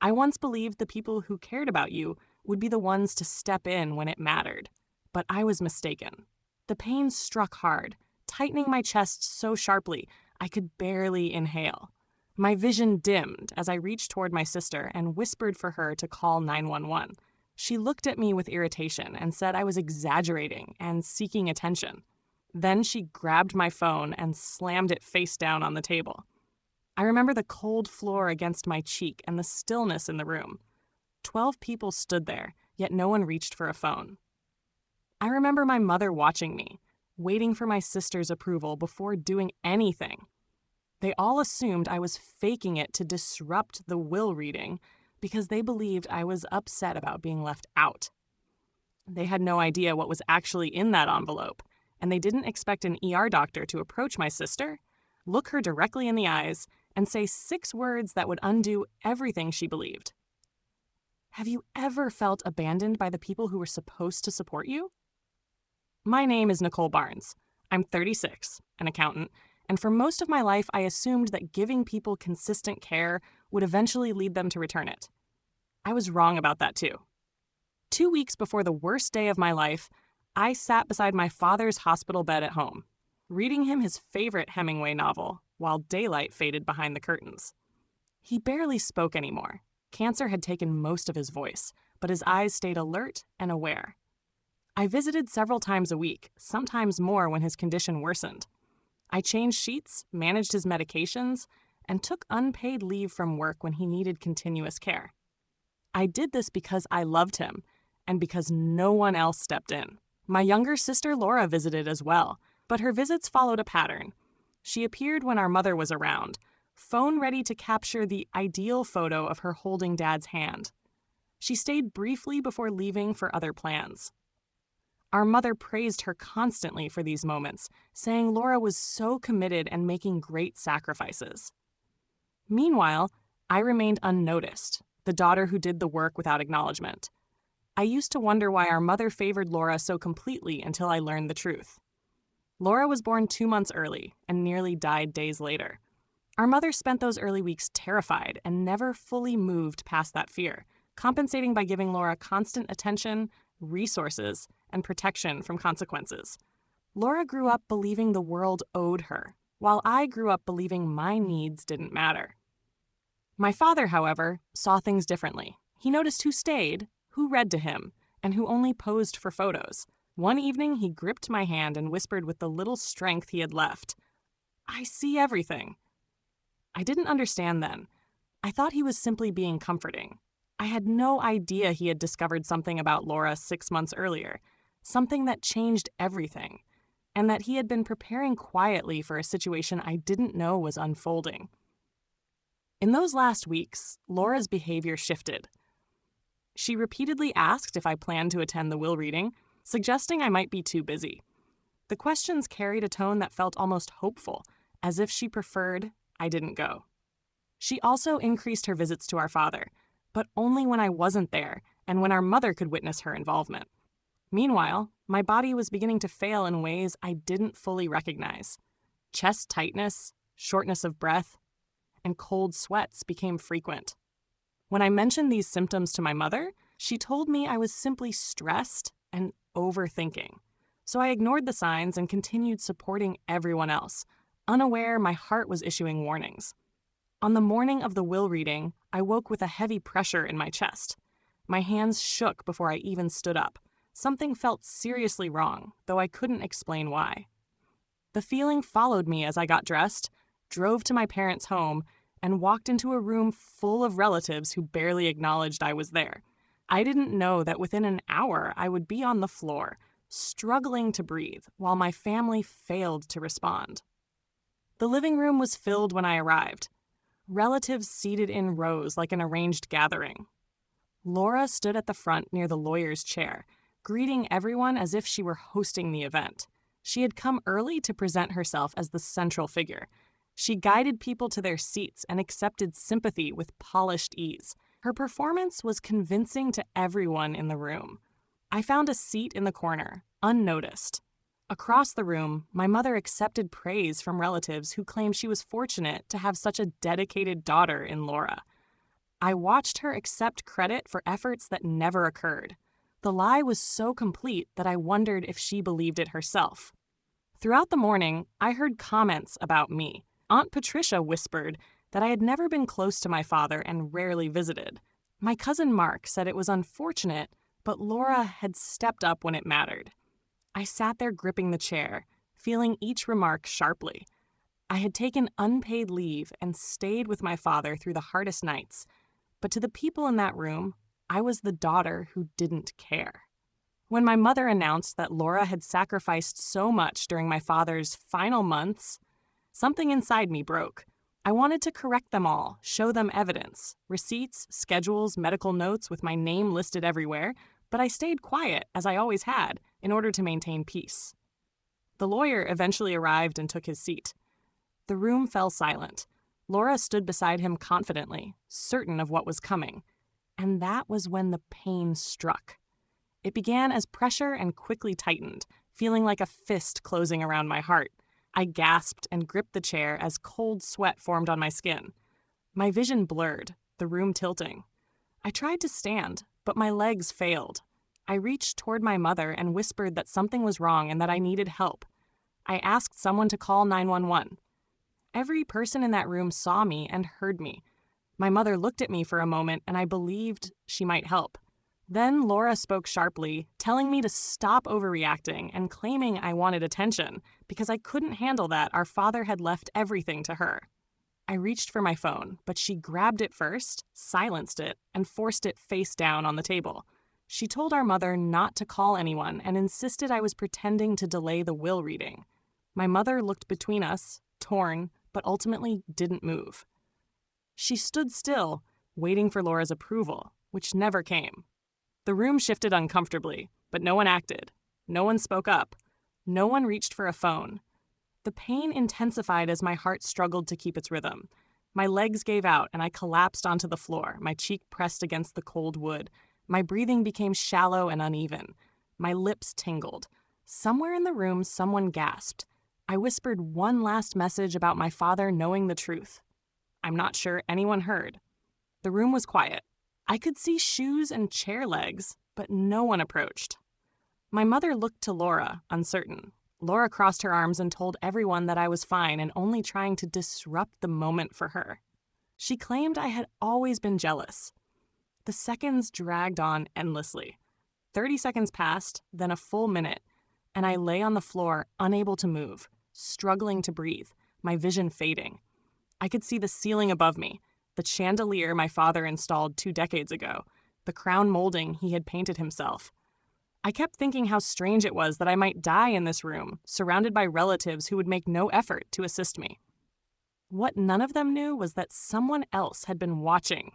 I once believed the people who cared about you would be the ones to step in when it mattered, but I was mistaken. The pain struck hard, tightening my chest so sharply I could barely inhale. My vision dimmed as I reached toward my sister and whispered for her to call 911. She looked at me with irritation and said I was exaggerating and seeking attention. Then she grabbed my phone and slammed it face down on the table. I remember the cold floor against my cheek and the stillness in the room. 12 people stood there, yet no one reached for a phone. I remember my mother watching me, waiting for my sister's approval before doing anything. They all assumed I was faking it to disrupt the will reading because they believed I was upset about being left out. They had no idea what was actually in that envelope, and they didn't expect an ER doctor to approach my sister, look her directly in the eyes, and say 6 words that would undo everything she believed. Have you ever felt abandoned by the people who were supposed to support you? My name is Nicole Barnes. I'm 36, an accountant, and for most of my life I assumed that giving people consistent care would eventually lead them to return it. I was wrong about that too. 2 weeks before the worst day of my life, I sat beside my father's hospital bed at home, reading him his favorite Hemingway novel while daylight faded behind the curtains. He barely spoke anymore. Cancer had taken most of his voice, but his eyes stayed alert and aware. I visited several times a week, sometimes more when his condition worsened. I changed sheets, managed his medications, and took unpaid leave from work when he needed continuous care. I did this because I loved him, and because no one else stepped in. My younger sister Laura visited as well, but her visits followed a pattern. She appeared when our mother was around, phone ready to capture the ideal photo of her holding Dad's hand. She stayed briefly before leaving for other plans. Our mother praised her constantly for these moments, saying Laura was so committed and making great sacrifices. Meanwhile, I remained unnoticed, the daughter who did the work without acknowledgement. I used to wonder why our mother favored Laura so completely until I learned the truth. Laura was born 2 months early and nearly died days later. Our mother spent those early weeks terrified and never fully moved past that fear, compensating by giving Laura constant attention, resources, and protection from consequences. Laura grew up believing the world owed her, while I grew up believing my needs didn't matter. My father, however, saw things differently. He noticed who stayed, who read to him, and who only posed for photos. One evening, he gripped my hand and whispered with the little strength he had left, "I see everything." I didn't understand then. I thought he was simply being comforting. I had no idea he had discovered something about Laura 6 months earlier, something that changed everything, and that he had been preparing quietly for a situation I didn't know was unfolding. In those last weeks, Laura's behavior shifted. She repeatedly asked if I planned to attend the will reading, suggesting I might be too busy. The questions carried a tone that felt almost hopeful, as if she preferred I didn't go. She also increased her visits to our father, but only when I wasn't there and when our mother could witness her involvement. Meanwhile, my body was beginning to fail in ways I didn't fully recognize. Chest tightness, shortness of breath, and cold sweats became frequent. When I mentioned these symptoms to my mother, she told me I was simply stressed and overthinking. So I ignored the signs and continued supporting everyone else, unaware my heart was issuing warnings. On the morning of the will reading, I woke with a heavy pressure in my chest. My hands shook before I even stood up. Something felt seriously wrong, though I couldn't explain why. The feeling followed me as I got dressed, drove to my parents' home, and walked into a room full of relatives who barely acknowledged I was there. I didn't know that within an hour I would be on the floor, struggling to breathe, while my family failed to respond. The living room was filled when I arrived. Relatives seated in rows like an arranged gathering. Laura stood at the front near the lawyer's chair, greeting everyone as if she were hosting the event. She had come early to present herself as the central figure. She guided people to their seats and accepted sympathy with polished ease. Her performance was convincing to everyone in the room. I found a seat in the corner, unnoticed. Across the room, my mother accepted praise from relatives who claimed she was fortunate to have such a dedicated daughter in Laura. I watched her accept credit for efforts that never occurred. The lie was so complete that I wondered if she believed it herself. Throughout the morning, I heard comments about me. Aunt Patricia whispered that I had never been close to my father and rarely visited. My cousin Mark said it was unfortunate, but Laura had stepped up when it mattered. I sat there gripping the chair, feeling each remark sharply. I had taken unpaid leave and stayed with my father through the hardest nights, but to the people in that room, I was the daughter who didn't care. When my mother announced that Laura had sacrificed so much during my father's final months, something inside me broke. I wanted to correct them all, show them evidence, receipts, schedules, medical notes with my name listed everywhere, but I stayed quiet, as I always had, in order to maintain peace. The lawyer eventually arrived and took his seat. The room fell silent. Laura stood beside him confidently, certain of what was coming. And that was when the pain struck. It began as pressure and quickly tightened, feeling like a fist closing around my heart. I gasped and gripped the chair as cold sweat formed on my skin. My vision blurred, the room tilting. I tried to stand, but my legs failed. I reached toward my mother and whispered that something was wrong and that I needed help. I asked someone to call 911. Every person in that room saw me and heard me. My mother looked at me for a moment, and I believed she might help. Then Laura spoke sharply, telling me to stop overreacting and claiming I wanted attention. Because I couldn't handle that, our father had left everything to her. I reached for my phone, but she grabbed it first, silenced it, and forced it face down on the table. She told our mother not to call anyone and insisted I was pretending to delay the will reading. My mother looked between us, torn, but ultimately didn't move. She stood still, waiting for Laura's approval, which never came. The room shifted uncomfortably, but no one acted. No one spoke up. No one reached for a phone. The pain intensified as my heart struggled to keep its rhythm. My legs gave out, and I collapsed onto the floor, my cheek pressed against the cold wood. My breathing became shallow and uneven. My lips tingled. Somewhere in the room, someone gasped. I whispered one last message about my father knowing the truth. I'm not sure anyone heard. The room was quiet. I could see shoes and chair legs, but no one approached. My mother looked to Laura, uncertain. Laura crossed her arms and told everyone that I was fine and only trying to disrupt the moment for her. She claimed I had always been jealous. The seconds dragged on endlessly. 30 seconds passed, then a full minute, and I lay on the floor, unable to move, struggling to breathe, my vision fading. I could see the ceiling above me, the chandelier my father installed 2 decades ago, the crown molding he had painted himself. I kept thinking how strange it was that I might die in this room, surrounded by relatives who would make no effort to assist me. What none of them knew was that someone else had been watching.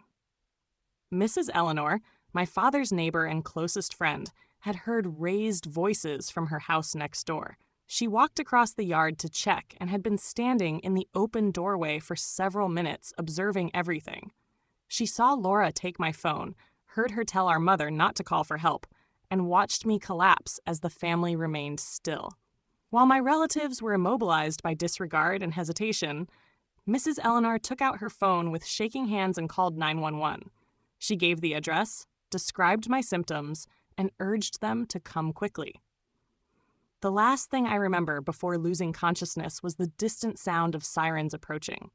Mrs. Eleanor, my father's neighbor and closest friend, had heard raised voices from her house next door. She walked across the yard to check and had been standing in the open doorway for several minutes, observing everything. She saw Laura take my phone, heard her tell our mother not to call for help, and watched me collapse as the family remained still. While my relatives were immobilized by disregard and hesitation, Mrs. Eleanor took out her phone with shaking hands and called 911. She gave the address, described my symptoms, and urged them to come quickly. The last thing I remember before losing consciousness was the distant sound of sirens approaching.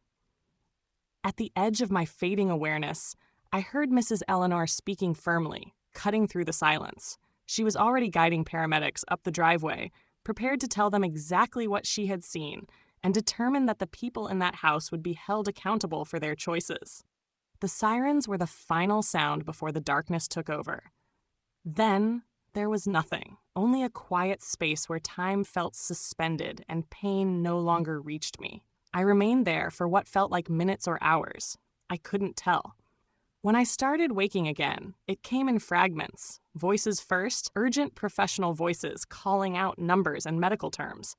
At the edge of my fading awareness, I heard Mrs. Eleanor speaking firmly, cutting through the silence. She was already guiding paramedics up the driveway, prepared to tell them exactly what she had seen, and determined that the people in that house would be held accountable for their choices. The sirens were the final sound before the darkness took over. Then there was nothing, only a quiet space where time felt suspended and pain no longer reached me. I remained there for what felt like minutes or hours. I couldn't tell. When I started waking again, it came in fragments. Voices first, urgent professional voices calling out numbers and medical terms.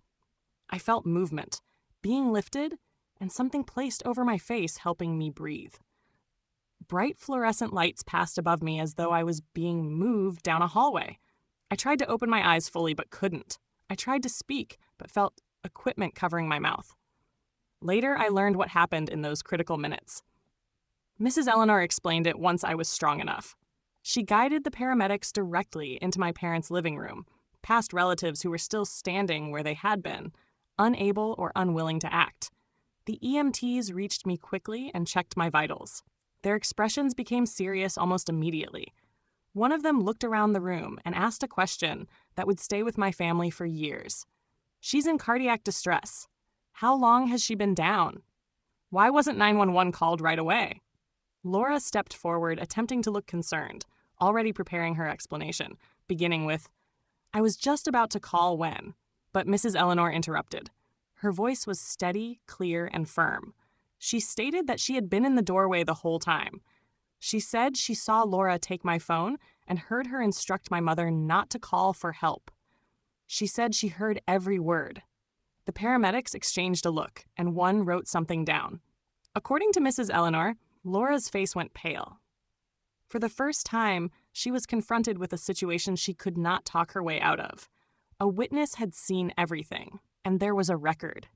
I felt movement, being lifted, and something placed over my face helping me breathe. Bright fluorescent lights passed above me as though I was being moved down a hallway. I tried to open my eyes fully but couldn't. I tried to speak but felt equipment covering my mouth. Later, I learned what happened in those critical minutes. Mrs. Eleanor explained it once I was strong enough. She guided the paramedics directly into my parents' living room, past relatives who were still standing where they had been, unable or unwilling to act. The EMTs reached me quickly and checked my vitals. Their expressions became serious almost immediately. One of them looked around the room and asked a question that would stay with my family for years. She's in cardiac distress. How long has she been down? Why wasn't 911 called right away? Laura stepped forward, attempting to look concerned, already preparing her explanation, beginning with, "I was just about to call when," but Mrs. Eleanor interrupted. Her voice was steady, clear, and firm. She stated that she had been in the doorway the whole time. She said she saw Laura take my phone and heard her instruct my mother not to call for help. She said she heard every word. The paramedics exchanged a look, and one wrote something down. According to Mrs. Eleanor, Laura's face went pale. For the first time, she was confronted with a situation she could not talk her way out of. A witness had seen everything, and there was a record.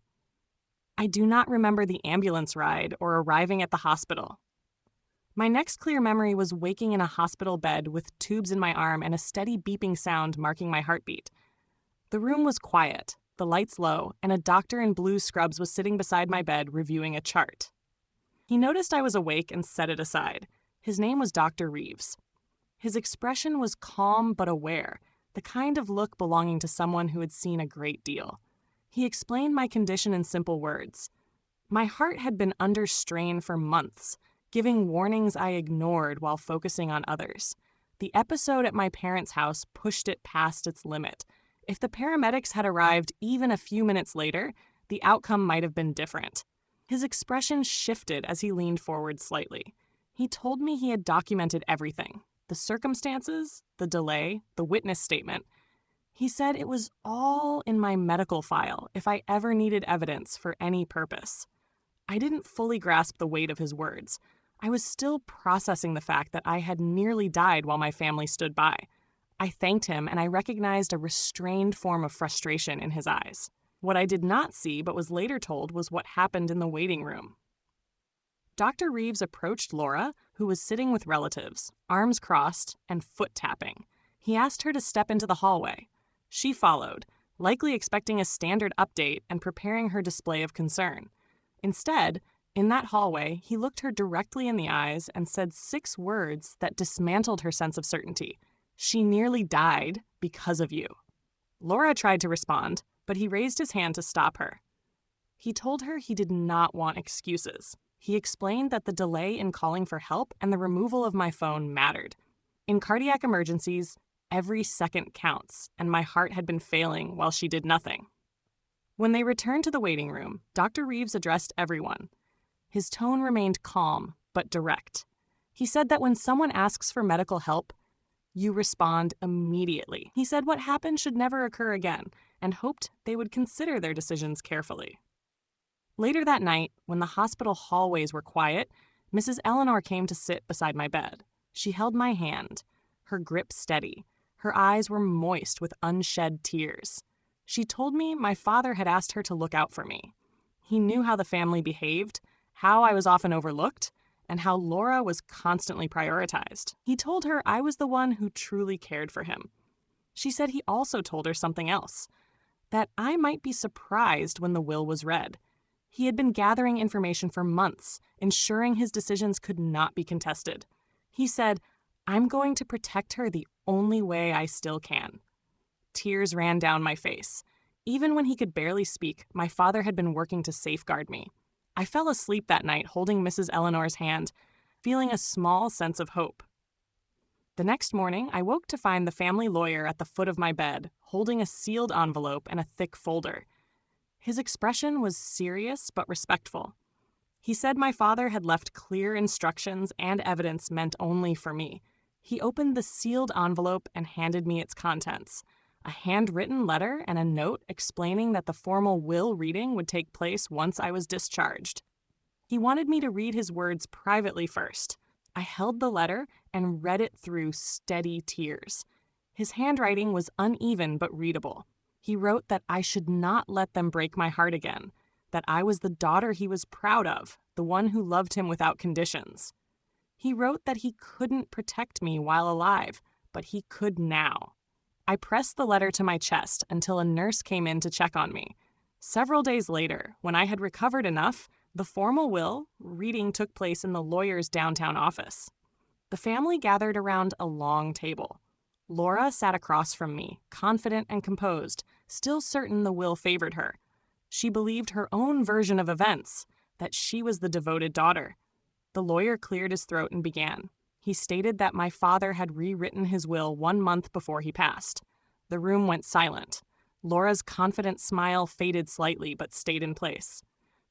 I do not remember the ambulance ride or arriving at the hospital. My next clear memory was waking in a hospital bed with tubes in my arm and a steady beeping sound marking my heartbeat. The room was quiet, the lights low, and a doctor in blue scrubs was sitting beside my bed reviewing a chart. He noticed I was awake and set it aside. His name was Dr. Reeves. His expression was calm but aware, the kind of look belonging to someone who had seen a great deal. He explained my condition in simple words. My heart had been under strain for months, giving warnings I ignored while focusing on others. The episode at my parents' house pushed it past its limit. If the paramedics had arrived even a few minutes later, the outcome might have been different. His expression shifted as he leaned forward slightly. He told me he had documented everything, the circumstances, the delay, the witness statement. He said it was all in my medical file if I ever needed evidence for any purpose. I didn't fully grasp the weight of his words. I was still processing the fact that I had nearly died while my family stood by. I thanked him, and I recognized a restrained form of frustration in his eyes. What I did not see but was later told was what happened in the waiting room. Dr. Reeves approached Laura, who was sitting with relatives, arms crossed and foot tapping. He asked her to step into the hallway. She followed, likely expecting a standard update and preparing her display of concern. Instead, in that hallway, he looked her directly in the eyes and said 6 words that dismantled her sense of certainty. "She nearly died because of you." Laura tried to respond, but he raised his hand to stop her. He told her he did not want excuses. He explained that the delay in calling for help and the removal of my phone mattered. In cardiac emergencies, every second counts, and my heart had been failing while she did nothing. When they returned to the waiting room, Dr. Reeves addressed everyone. His tone remained calm, but direct. He said that when someone asks for medical help, you respond immediately. He said what happened should never occur again, and hoped they would consider their decisions carefully. Later that night, when the hospital hallways were quiet, Mrs. Eleanor came to sit beside my bed. She held my hand, her grip steady. Her eyes were moist with unshed tears. She told me my father had asked her to look out for me. He knew how the family behaved, how I was often overlooked, and how Laura was constantly prioritized. He told her I was the one who truly cared for him. She said he also told her something else, that I might be surprised when the will was read. He had been gathering information for months, ensuring his decisions could not be contested. He said, "I'm going to protect her the only way I still can." Tears ran down my face. Even when he could barely speak, my father had been working to safeguard me. I fell asleep that night holding Mrs. Eleanor's hand, feeling a small sense of hope. The next morning, I woke to find the family lawyer at the foot of my bed, holding a sealed envelope and a thick folder. His expression was serious but respectful. He said my father had left clear instructions and evidence meant only for me. He opened the sealed envelope and handed me its contents, a handwritten letter and a note explaining that the formal will reading would take place once I was discharged. He wanted me to read his words privately first. I held the letter and read it through steady tears. His handwriting was uneven but readable. He wrote that I should not let them break my heart again, that I was the daughter he was proud of, the one who loved him without conditions. He wrote that he couldn't protect me while alive, but he could now. I pressed the letter to my chest until a nurse came in to check on me. Several days later, when I had recovered enough, the formal will reading took place in the lawyer's downtown office. The family gathered around a long table. Laura sat across from me, confident and composed, still certain the will favored her. She believed her own version of events, that she was the devoted daughter. The lawyer cleared his throat and began. He stated that my father had rewritten his will 1 month before he passed. The room went silent. Laura's confident smile faded slightly but stayed in place.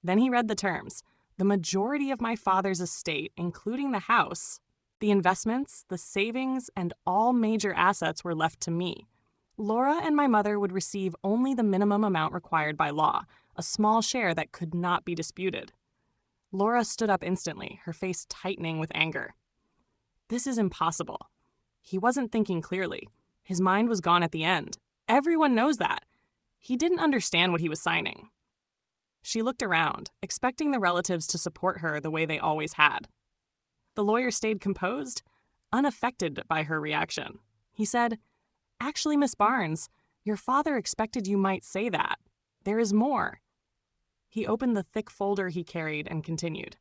Then he read the terms. The majority of my father's estate, including the house, the investments, the savings, and all major assets were left to me. Laura and my mother would receive only the minimum amount required by law, a small share that could not be disputed. Laura stood up instantly, her face tightening with anger. This is impossible. He wasn't thinking clearly. His mind was gone at the end. Everyone knows that. He didn't understand what he was signing. She looked around, expecting the relatives to support her the way they always had. The lawyer stayed composed, unaffected by her reaction. He said, "Actually, Miss Barnes, your father expected you might say that. There is more." He opened the thick folder he carried and continued.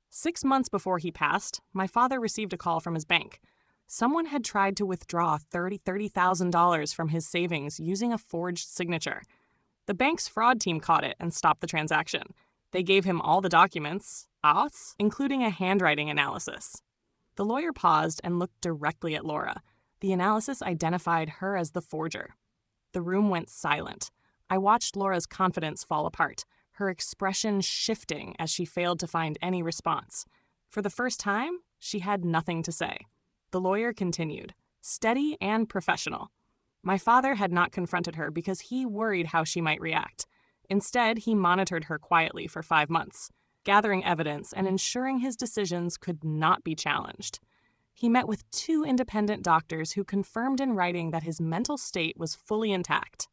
6 months before he passed, my father received a call from his bank. Someone had tried to withdraw $30,000 from his savings using a forged signature. The bank's fraud team caught it and stopped the transaction. They gave him all the documents, including a handwriting analysis. The lawyer paused and looked directly at Laura. The analysis identified her as the forger. The room went silent. I watched Laura's confidence fall apart, her expression shifting as she failed to find any response. For the first time, she had nothing to say. The lawyer continued, steady and professional. My father had not confronted her because he worried how she might react. Instead, he monitored her quietly for 5 months, gathering evidence and ensuring his decisions could not be challenged. He met with 2 independent doctors who confirmed in writing that his mental state was fully intact.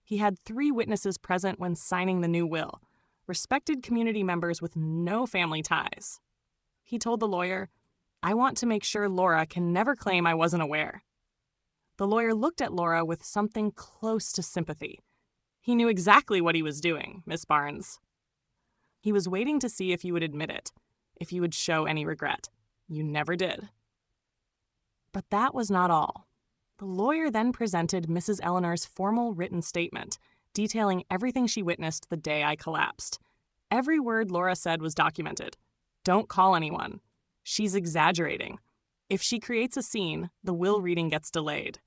He had 3 witnesses present when signing the new will, respected community members with no family ties. He told the lawyer, "I want to make sure Laura can never claim I wasn't aware." The lawyer looked at Laura with something close to sympathy. He knew exactly what he was doing, Miss Barnes. He was waiting to see if you would admit it, if you would show any regret. You never did. But that was not all. The lawyer then presented Mrs. Eleanor's formal written statement, detailing everything she witnessed the day I collapsed. Every word Laura said was documented. Don't call anyone. She's exaggerating. If she creates a scene, the will reading gets delayed.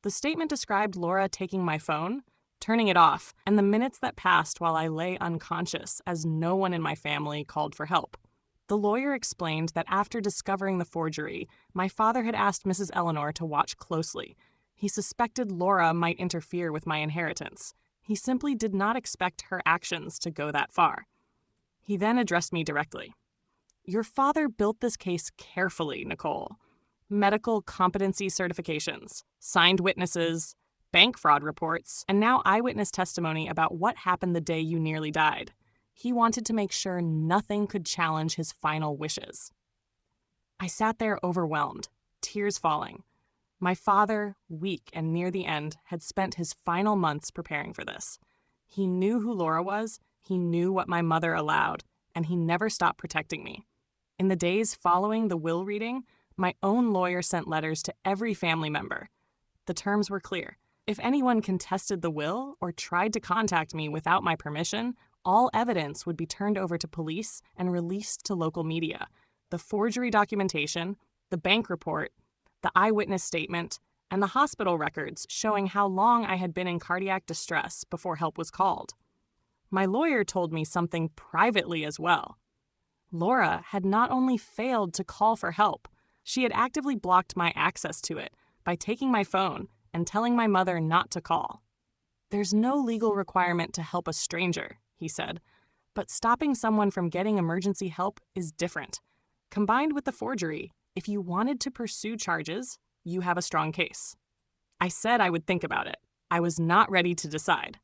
The statement described Laura taking my phone, turning it off, and the minutes that passed while I lay unconscious as no one in my family called for help. The lawyer explained that after discovering the forgery, my father had asked Mrs. Eleanor to watch closely. He suspected Laura might interfere with my inheritance. He simply did not expect her actions to go that far. He then addressed me directly. Your father built this case carefully, Nicole. Medical competency certifications, signed witnesses, bank fraud reports, and now eyewitness testimony about what happened the day you nearly died. He wanted to make sure nothing could challenge his final wishes. I sat there overwhelmed, tears falling. My father, weak and near the end, had spent his final months preparing for this. He knew who Laura was, he knew what my mother allowed, and he never stopped protecting me. In the days following the will reading, my own lawyer sent letters to every family member. The terms were clear. If anyone contested the will or tried to contact me without my permission, all evidence would be turned over to police and released to local media. The forgery documentation, the bank report, the eyewitness statement, and the hospital records showing how long I had been in cardiac distress before help was called. My lawyer told me something privately as well. Laura had not only failed to call for help, she had actively blocked my access to it by taking my phone and telling my mother not to call. There's no legal requirement to help a stranger, he said, but stopping someone from getting emergency help is different. Combined with the forgery, if you wanted to pursue charges, you have a strong case. I said I would think about it. I was not ready to decide.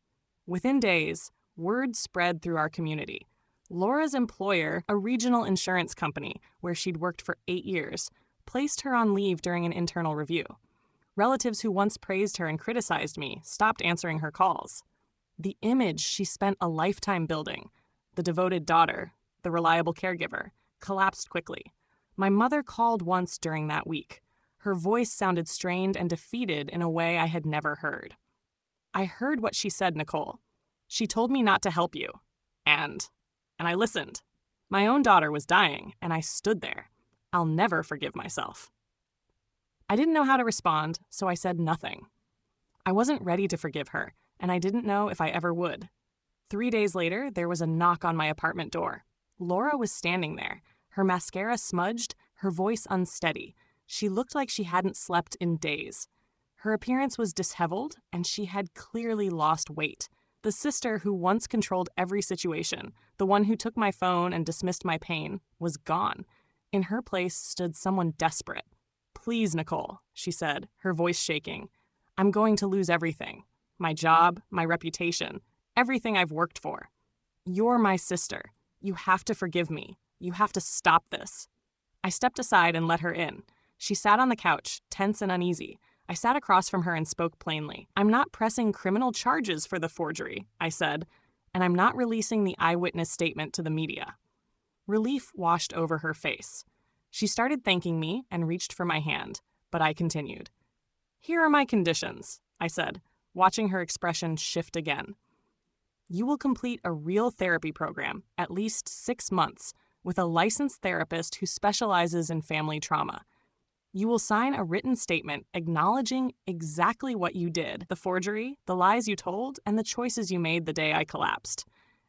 Within days, word spread through our community. Laura's employer, a regional insurance company where she'd worked for 8 years, placed her on leave during an internal review. Relatives who once praised her and criticized me stopped answering her calls. The image she spent a lifetime building, the devoted daughter, the reliable caregiver, collapsed quickly. My mother called once during that week. Her voice sounded strained and defeated in a way I had never heard. I heard what she said, Nicole. She told me not to help you. And I listened. My own daughter was dying, and I stood there. I'll never forgive myself. I didn't know how to respond, so I said nothing. I wasn't ready to forgive her, and I didn't know if I ever would. 3 days later, there was a knock on my apartment door. Laura was standing there, her mascara smudged, her voice unsteady. She looked like she hadn't slept in days. Her appearance was disheveled, and she had clearly lost weight. The sister who once controlled every situation, the one who took my phone and dismissed my pain, was gone. In her place stood someone desperate. "Please, Nicole," she said, her voice shaking. "I'm going to lose everything. My job, my reputation, everything I've worked for. You're my sister. You have to forgive me. You have to stop this." I stepped aside and let her in. She sat on the couch, tense and uneasy. I sat across from her and spoke plainly. "I'm not pressing criminal charges for the forgery," I said, "and I'm not releasing the eyewitness statement to the media." Relief washed over her face. She started thanking me and reached for my hand, but I continued. "Here are my conditions," I said, watching her expression shift again. "You will complete a real therapy program, at least 6 months, with a licensed therapist who specializes in family trauma. You will sign a written statement acknowledging exactly what you did, the forgery, the lies you told, and the choices you made the day I collapsed.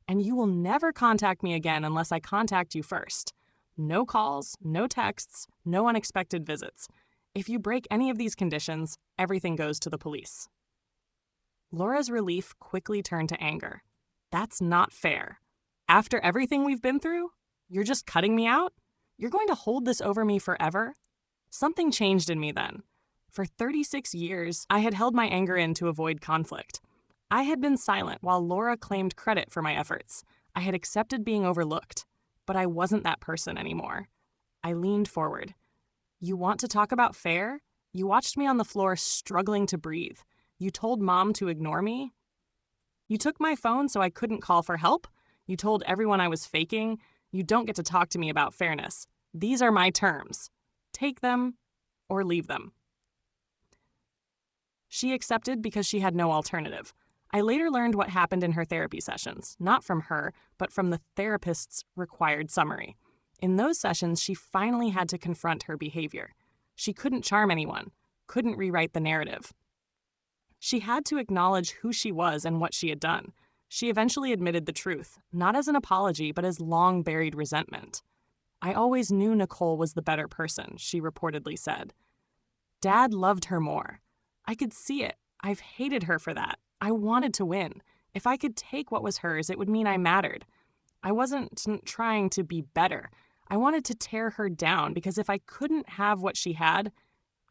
And you will never contact me again unless I contact you first. No calls, no texts, no unexpected visits. If you break any of these conditions, everything goes to the police." Laura's relief quickly turned to anger. "That's not fair. After everything we've been through, you're just cutting me out? You're going to hold this over me forever?" Something changed in me then. For 36 years, I had held my anger in to avoid conflict. I had been silent while Laura claimed credit for my efforts. I had accepted being overlooked, but I wasn't that person anymore. I leaned forward. "You want to talk about fair? You watched me on the floor struggling to breathe. You told Mom to ignore me. You took my phone so I couldn't call for help. You told everyone I was faking. You don't get to talk to me about fairness. These are my terms. Take them or leave them." She accepted because she had no alternative. I later learned what happened in her therapy sessions, not from her, but from the therapist's required summary. In those sessions, she finally had to confront her behavior. She couldn't charm anyone, couldn't rewrite the narrative. She had to acknowledge who she was and what she had done. She eventually admitted the truth, not as an apology, but as long-buried resentment. "I always knew Nicole was the better person," she reportedly said. "Dad loved her more. I could see it. I've hated her for that. I wanted to win. If I could take what was hers, it would mean I mattered. I wasn't trying to be better. I wanted to tear her down because if I couldn't have what she had,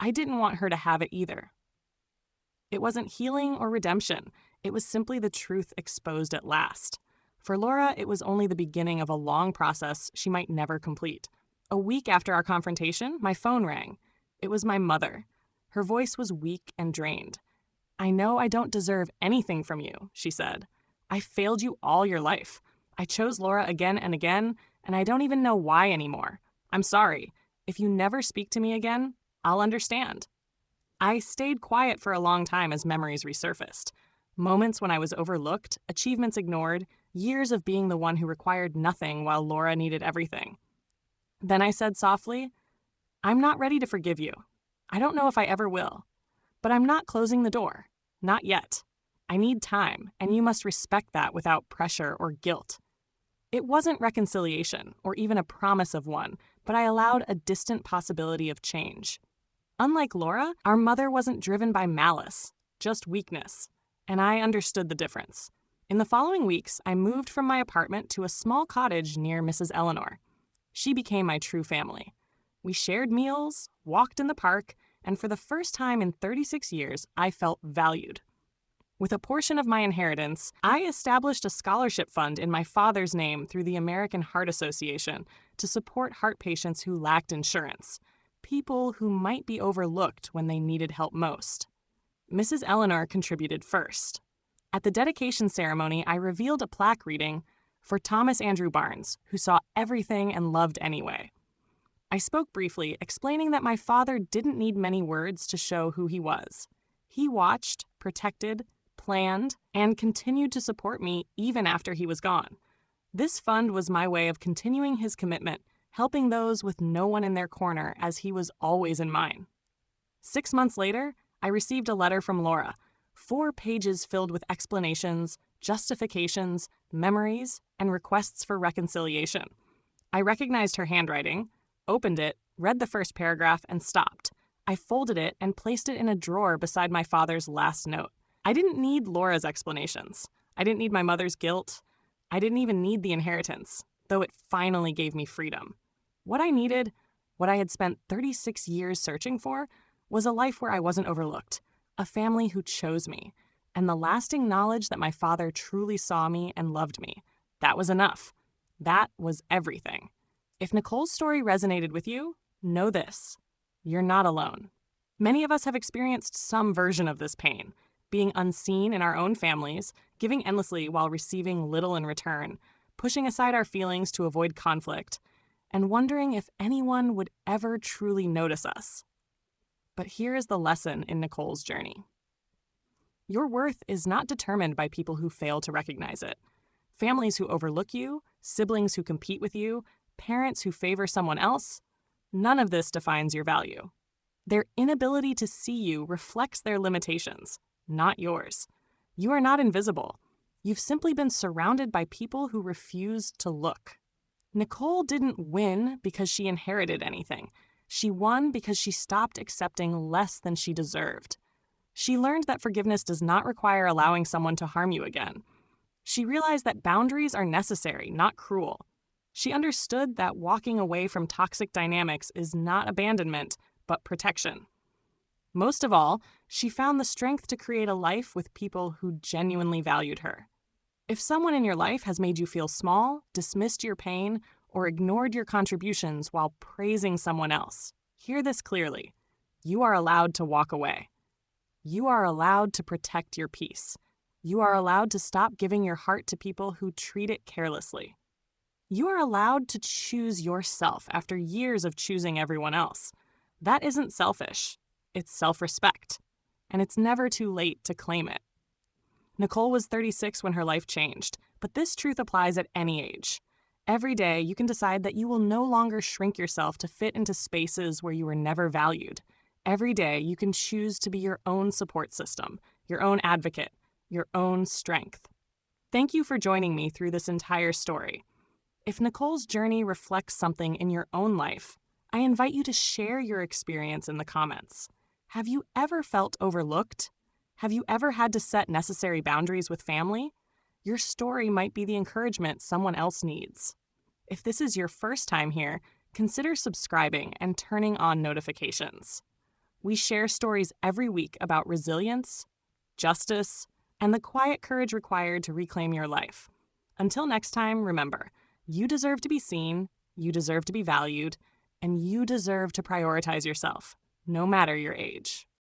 I didn't want her to have it either." It wasn't healing or redemption. It was simply the truth exposed at last. For Laura, it was only the beginning of a long process she might never complete. A week after our confrontation, my phone rang. It was my mother. Her voice was weak and drained. "I know I don't deserve anything from you," she said. "I failed you all your life. I chose Laura again and again, and I don't even know why anymore. I'm sorry. If you never speak to me again, I'll understand." I stayed quiet for a long time as memories resurfaced. Moments when I was overlooked, achievements ignored, years of being the one who required nothing while Laura needed everything. Then I said softly, "I'm not ready to forgive you. I don't know if I ever will. But I'm not closing the door. Not yet. I need time, and you must respect that without pressure or guilt." It wasn't reconciliation, or even a promise of one, but I allowed a distant possibility of change. Unlike Laura, our mother wasn't driven by malice, just weakness, and I understood the difference. In the following weeks, I moved from my apartment to a small cottage near Mrs. Eleanor. She became my true family. We shared meals, walked in the park, and for the first time in 36 years, I felt valued. With a portion of my inheritance, I established a scholarship fund in my father's name through the American Heart Association to support heart patients who lacked insurance, people who might be overlooked when they needed help most. Mrs. Eleanor contributed first. At the dedication ceremony, I revealed a plaque reading, "For Thomas Andrew Barnes, who saw everything and loved anyway." I spoke briefly, explaining that my father didn't need many words to show who he was. He watched, protected, planned, and continued to support me even after he was gone. This fund was my way of continuing his commitment, helping those with no one in their corner as he was always in mine. 6 months later, I received a letter from Laura, 4 pages filled with explanations, justifications, memories, and requests for reconciliation. I recognized her handwriting, opened it, read the first paragraph, and stopped. I folded it and placed it in a drawer beside my father's last note. I didn't need Laura's explanations. I didn't need my mother's guilt. I didn't even need the inheritance, though it finally gave me freedom. What I needed, what I had spent 36 years searching for, was a life where I wasn't overlooked, a family who chose me, and the lasting knowledge that my father truly saw me and loved me. That was enough. That was everything. If Nicole's story resonated with you, know this: you're not alone. Many of us have experienced some version of this pain, being unseen in our own families, giving endlessly while receiving little in return, pushing aside our feelings to avoid conflict, and wondering if anyone would ever truly notice us. But here is the lesson in Nicole's journey. Your worth is not determined by people who fail to recognize it. Families who overlook you, siblings who compete with you, parents who favor someone else, none of this defines your value. Their inability to see you reflects their limitations, not yours. You are not invisible. You've simply been surrounded by people who refuse to look. Nicole didn't win because she inherited anything. She won because she stopped accepting less than she deserved. She learned that forgiveness does not require allowing someone to harm you again. She realized that boundaries are necessary, not cruel. She understood that walking away from toxic dynamics is not abandonment, but protection. Most of all, she found the strength to create a life with people who genuinely valued her. If someone in your life has made you feel small, dismissed your pain, or ignored your contributions while praising someone else, hear this clearly. You are allowed to walk away. You are allowed to protect your peace. You are allowed to stop giving your heart to people who treat it carelessly. You are allowed to choose yourself after years of choosing everyone else. That isn't selfish. It's self-respect. And it's never too late to claim it. Nicole was 36 when her life changed, but this truth applies at any age. Every day, you can decide that you will no longer shrink yourself to fit into spaces where you were never valued. Every day, you can choose to be your own support system, your own advocate, your own strength. Thank you for joining me through this entire story. If Nicole's journey reflects something in your own life, I invite you to share your experience in the comments. Have you ever felt overlooked? Have you ever had to set necessary boundaries with family? Your story might be the encouragement someone else needs. If this is your first time here, consider subscribing and turning on notifications. We share stories every week about resilience, justice, and the quiet courage required to reclaim your life. Until next time, remember, you deserve to be seen, you deserve to be valued, and you deserve to prioritize yourself, no matter your age.